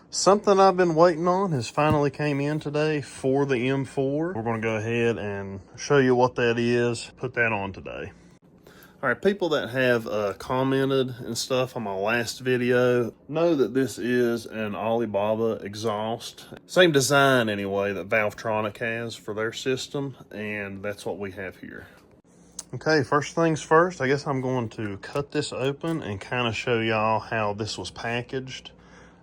Something I've been waiting on has finally came in today for the M4. We're going to go ahead and show you what that is, put that on today. All right, people that have commented and stuff on my last video know that this is an Alibaba Exhaust. Same design anyway that Valvetronic has for their system, and that's what we have here. Okay, first things first, I guess I'm going to cut this open and kind of show y'all how this was packaged.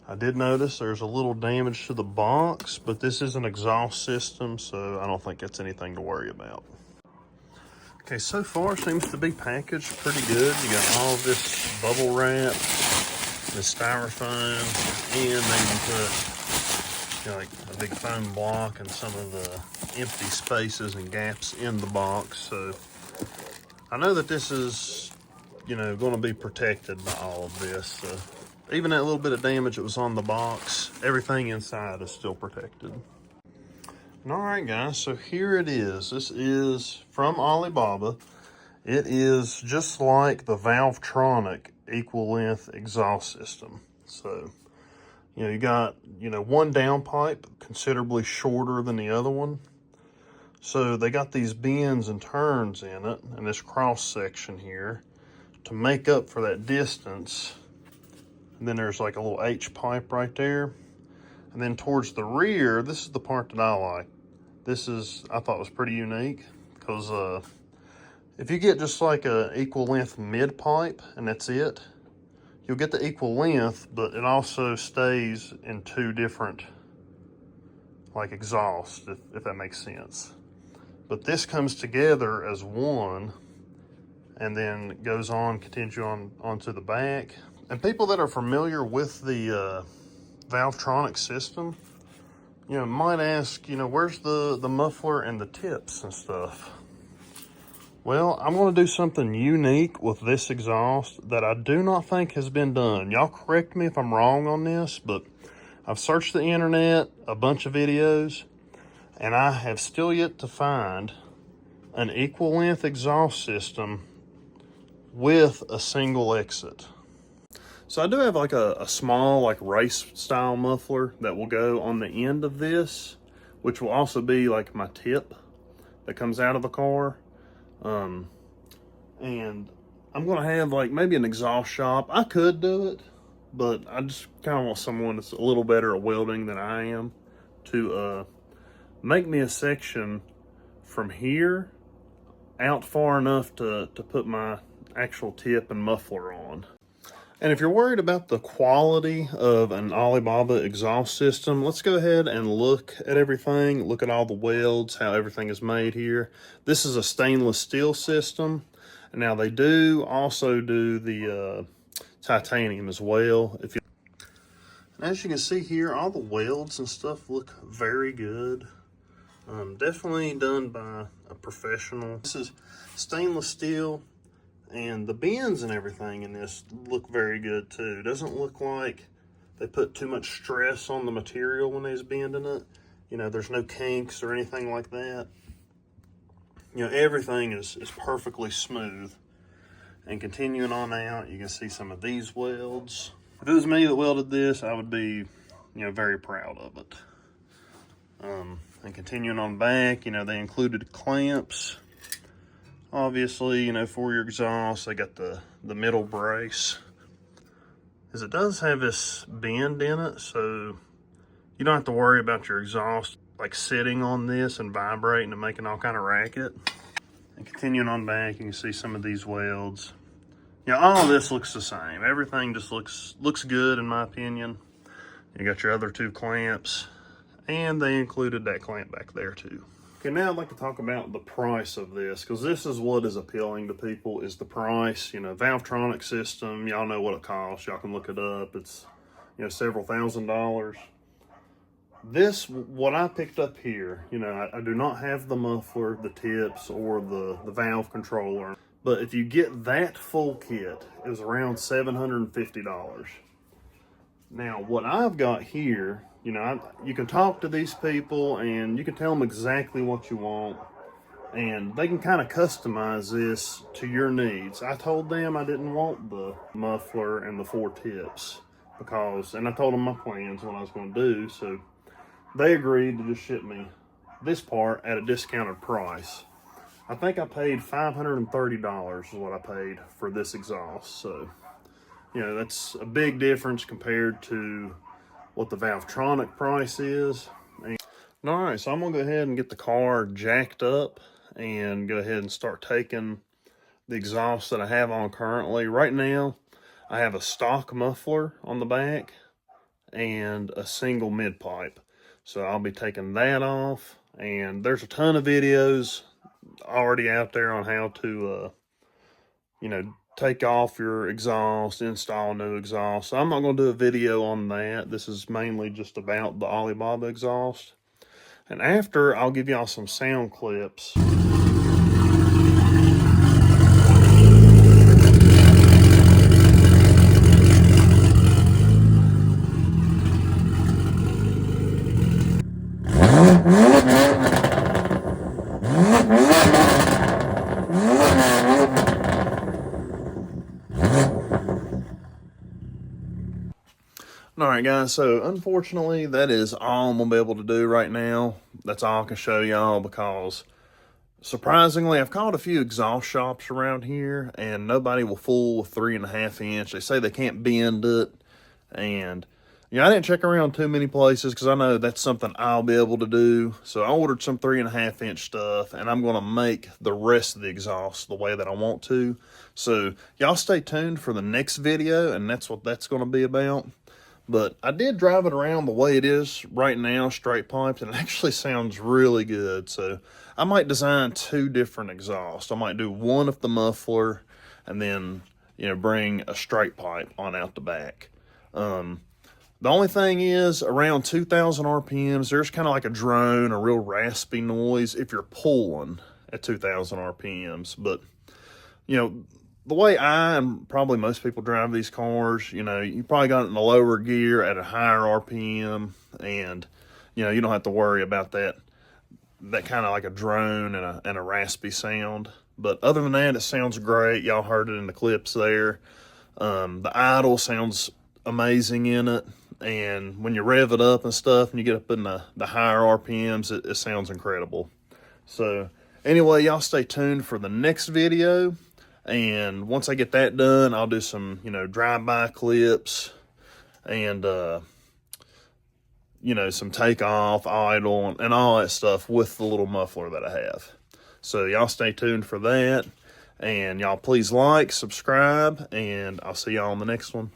I did notice there's a little damage to the box, but this is an exhaust system, so I don't think it's anything to worry about. Okay, so far seems to be packaged pretty good. You got all of this bubble wrap, this styrofoam, and they even put like a big foam block and some of the empty spaces and gaps in the box. So I know that this is, going to be protected by all of this. So even that little bit of damage that was on the box, everything inside is still protected. All right, guys, so here it is. This is from Alibaba. It is just like the Valvetronic equal length exhaust system. So, you got, one downpipe considerably shorter than the other one. So they got these bends and turns in it and this cross section here to make up for that distance. And then there's like a little H pipe right there. And then towards the rear, this is the part that I like. I thought was pretty unique because if you get just like a equal length mid pipe and that's it, you'll get the equal length, but it also stays in two different like exhausts, if that makes sense. But this comes together as one and then goes on, continues onto the back. And people that are familiar with the Valvetronic system, might ask, where's the muffler and the tips and stuff? Well, I'm going to do something unique with this exhaust that I do not think has been done. Y'all correct me if I'm wrong on this, but I've searched the internet, a bunch of videos, and I have still yet to find an equal length exhaust system with a single exit. So I do have like a small like race style muffler that will go on the end of this, which will also be like my tip that comes out of the car. And I'm gonna have like maybe an exhaust shop. I could do it, but I just kind of want someone that's a little better at welding than I am to make me a section from here out far enough to put my actual tip and muffler on. And if you're worried about the quality of an Alibaba exhaust system, let's go ahead and look at everything, look at all the welds, how everything is made here. This is a stainless steel system. And now they do also do the titanium as well. As you can see here, all the welds and stuff look very good. Definitely done by a professional. This is stainless steel. And the bends and everything in this look very good too. It doesn't look like they put too much stress on the material when they was bending it. There's no kinks or anything like that. Everything is perfectly smooth. And continuing on out, you can see some of these welds. If it was me that welded this, I would be, very proud of it. And continuing on back, they included clamps. Obviously, for your exhaust, they got the middle brace. As it does have this bend in it, so you don't have to worry about your exhaust like sitting on this and vibrating and making all kind of racket. And continuing on back, you can see some of these welds. All of this looks the same. Everything just looks good in my opinion. You got your other two clamps, and they included that clamp back there too. Okay, now I'd like to talk about the price of this, because this is what is appealing to people, is the price. Valvetronic system, y'all know what it costs. Y'all can look it up. It's, several $1,000s. This, what I picked up here, I do not have the muffler, the tips, or the valve controller. But if you get that full kit, it was around $750. Now, what I've got here, you can talk to these people and you can tell them exactly what you want, and they can kind of customize this to your needs. I told them I didn't want the muffler and the 4 tips. because, and I told them my plans, what I was going to do, so they agreed to just ship me this part at a discounted price. I think I paid $530 is what I paid for this exhaust. So, you know, that's a big difference compared to what the Valvetronic price is. And, all right, so I'm gonna go ahead and get the car jacked up and go ahead and start taking the exhaust that I have on currently. Right now, I have a stock muffler on the back and a single mid pipe. So I'll be taking that off, and there's a ton of videos already out there on how to, you know, take off your exhaust, install new exhaust. So I'm not going to do a video on that. This is mainly just about the Alibaba exhaust. And after, I'll give y'all some sound clips. All right, guys, so unfortunately, that is all I'm going to be able to do right now. That's all I can show y'all because, surprisingly, I've called a few exhaust shops around here, and nobody will fool with 3.5 inch. They say they can't bend it, and, you know, I didn't check around too many places because I know that's something I'll be able to do. So I ordered some 3.5 inch stuff, and I'm going to make the rest of the exhaust the way that I want to. So y'all stay tuned for the next video, and that's what that's going to be about. But I did drive it around the way it is right now, straight pipes, and it actually sounds really good. So I might design 2 different exhausts. I might do one of the muffler and then, you know, bring a straight pipe on out the back. The only thing is, around 2,000 RPMs, there's kind of like a drone, a real raspy noise if you're pulling at 2,000 RPMs. But, you know, the way I and probably most people drive these cars, you know, you probably got it in the lower gear at a higher RPM, and, you know, you don't have to worry about that kind of like a drone and a raspy sound. But other than that, it sounds great. Y'all heard it in the clips there. The idle sounds amazing in it, and when you rev it up and stuff and you get up in the higher RPMs, it sounds incredible. So anyway, y'all stay tuned for the next video. And once I get that done, I'll do some, you know, drive-by clips and, you know, some takeoff, idle, and all that stuff with the little muffler that I have. So y'all stay tuned for that. And y'all please like, subscribe, and I'll see y'all on the next one.